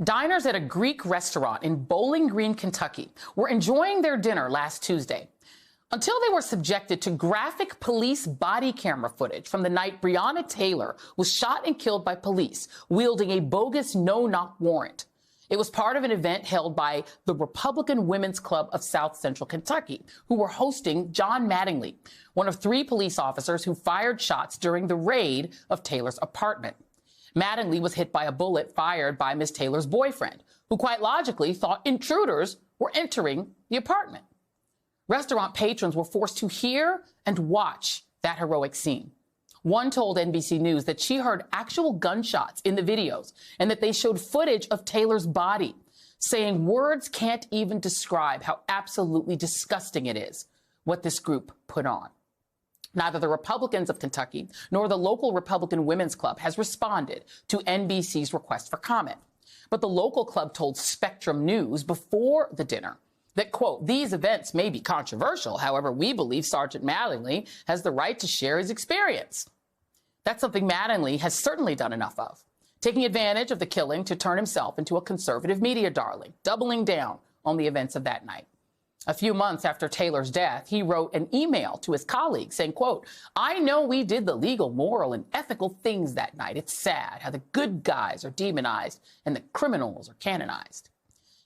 Diners at a Greek restaurant in Bowling Green, Kentucky, were enjoying their dinner last Tuesday until they were subjected to graphic police body camera footage from the night Breonna Taylor was shot and killed by police wielding a bogus no-knock warrant. It was part of an event held by the Republican Women's Club of South Central Kentucky, who were hosting John Mattingly, one of 3 police officers who fired shots during the raid of Taylor's apartment. Mattingly was hit by a bullet fired by Ms. Taylor's boyfriend, who quite logically thought intruders were entering the apartment. Restaurant patrons were forced to hear and watch that heroic scene. One told NBC News that she heard actual gunshots in the videos and that they showed footage of Taylor's body, saying words can't even describe how absolutely disgusting it is what this group put on. Neither the Republicans of Kentucky nor the local Republican Women's Club has responded to NBC's request for comment. But the local club told Spectrum News before the dinner that, quote, these events may be controversial. However, we believe Sergeant Mattingly has the right to share his experience. That's something Mattingly has certainly done enough of, taking advantage of the killing to turn himself into a conservative media darling, doubling down on the events of that night. A few months after Taylor's death, he wrote an email to his colleagues saying, quote, I know we did the legal, moral, and ethical things that night. It's sad how the good guys are demonized and the criminals are canonized.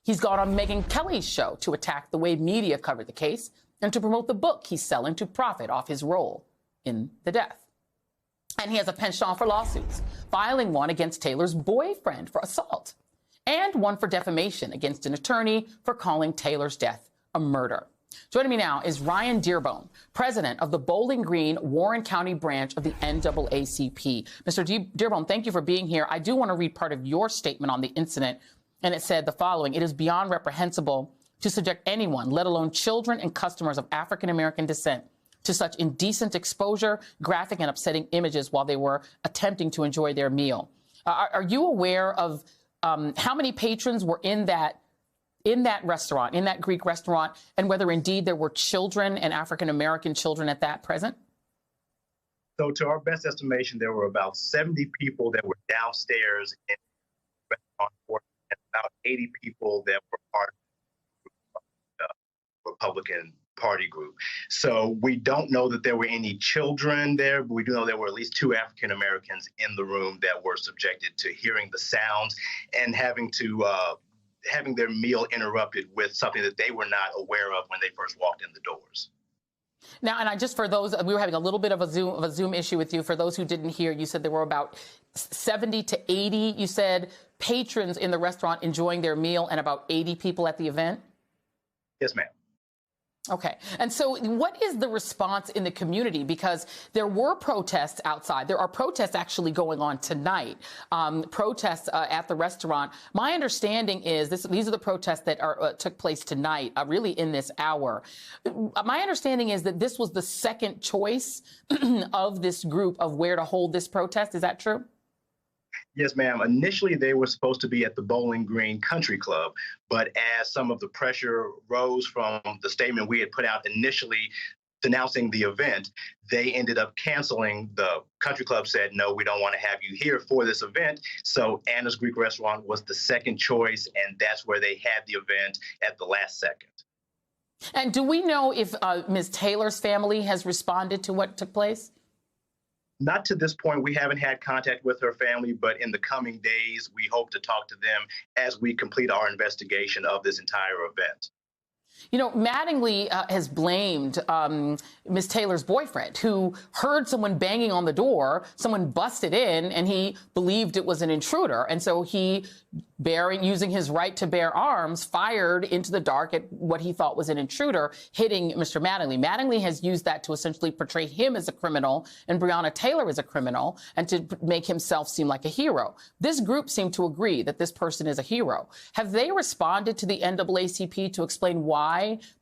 He's gone on Megyn Kelly's show to attack the way media covered the case and to promote the book he's selling to profit off his role in the death. And he has a penchant for lawsuits, filing one against Taylor's boyfriend for assault and one for defamation against an attorney for calling Taylor's death a murder. Joining me now is Ryan Dearbone, president of the Bowling Green, Warren County branch of the NAACP. Mr. Dearbone, thank you for being here. I do want to read part of your statement on the incident, and it said the following: it is beyond reprehensible to subject anyone, let alone children and customers of African-American descent, to such indecent exposure, graphic and upsetting images while they were attempting to enjoy their meal. Are you aware of how many patrons were in that restaurant, in that Greek restaurant, and whether indeed there were children and African-American children at that present? So to our best estimation, there were about 70 people that were downstairs in the restaurant, and about 80 people that were part of the Republican Party group. So we don't know that there were any children there, but we do know there were at least 2 African Americans in the room that were subjected to hearing the sounds and having their meal interrupted with something that they were not aware of when they first walked in the doors. Now, and for those, we were having a little bit of a Zoom issue with you. For those who didn't hear, you said there were about 70 to 80, you said, patrons in the restaurant enjoying their meal and about 80 people at the event? Yes, ma'am. Okay. And so what is the response in the community? Because there were protests outside. There are protests actually going on tonight, protests at the restaurant. My understanding is these are the protests that took place tonight, really in this hour. My understanding is that this was the second choice of this group of where to hold this protest. Is that true? Yes, ma'am. Initially, they were supposed to be at the Bowling Green Country Club, but as some of the pressure rose from the statement we had put out initially denouncing the event, they ended up canceling. The country club said, no, we don't want to have you here for this event. So Anna's Greek Restaurant was the second choice, and that's where they had the event at the last second. And do we know if Ms. Taylor's family has responded to what took place? Not to this point. We haven't had contact with her family, but in the coming days, we hope to talk to them as we complete our investigation of this entire event. You know, Mattingly has blamed Ms. Taylor's boyfriend, who heard someone banging on the door. Someone busted in, and he believed it was an intruder. And so he, using his right to bear arms, fired into the dark at what he thought was an intruder, hitting Mr. Mattingly. Mattingly has used that to essentially portray him as a criminal and Breonna Taylor as a criminal, and to make himself seem like a hero. This group seemed to agree that this person is a hero. Have they responded to the NAACP to explain why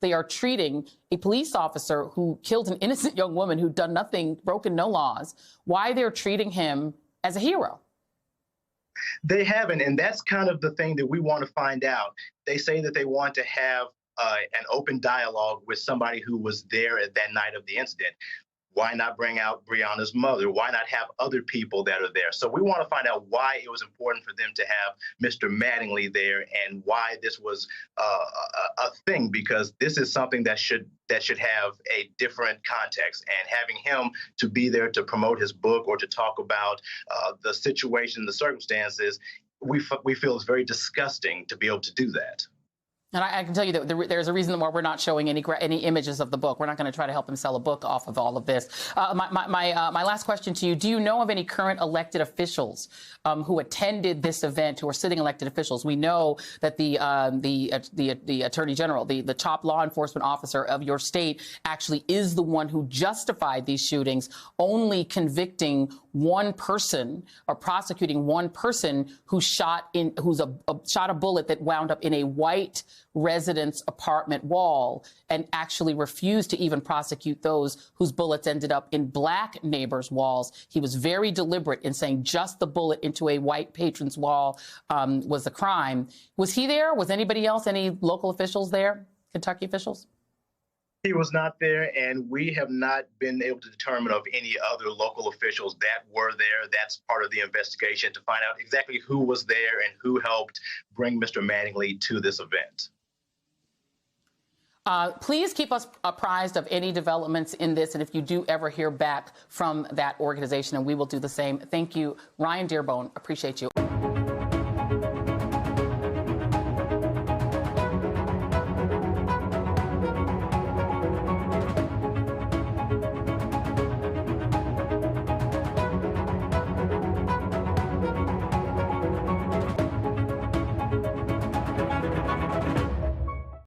they are treating a police officer who killed an innocent young woman who'd done nothing, broken no laws, why they're treating him as a hero? They haven't, and that's kind of the thing that we want to find out. They say that they want to have an open dialogue with somebody who was there at that night of the incident. Why not bring out Breonna's mother? Why not have other people that are there? So we want to find out why it was important for them to have Mr. Mattingly there and why this was a thing, because this is something that should have a different context. And having him to be there to promote his book or to talk about the situation, the circumstances, we feel it's very disgusting to be able to do that. And I can tell you that there's a reason why we're not showing any images of the book. We're not going to try to help him sell a book off of all of this. My last question to you: do you know of any current elected officials who attended this event, who are sitting elected officials? We know that the Attorney General, the top law enforcement officer of your state, actually is the one who justified these shootings, only convicting one person or prosecuting one person who shot a bullet that wound up in a white residence apartment wall, and actually refused to even prosecute those whose bullets ended up in black neighbors' walls. He was very deliberate in saying just the bullet into a white patron's wall was the crime. Was he there? Was anybody else, any local officials there, Kentucky officials? He was not there, and we have not been able to determine of any other local officials that were there. That's part of the investigation, to find out exactly who was there and who helped bring Mr. Mattingly to this event. Please keep us apprised of any developments in this, and if you do ever hear back from that organization, and we will do the same. Thank you, Ryan Dearbone. Appreciate you.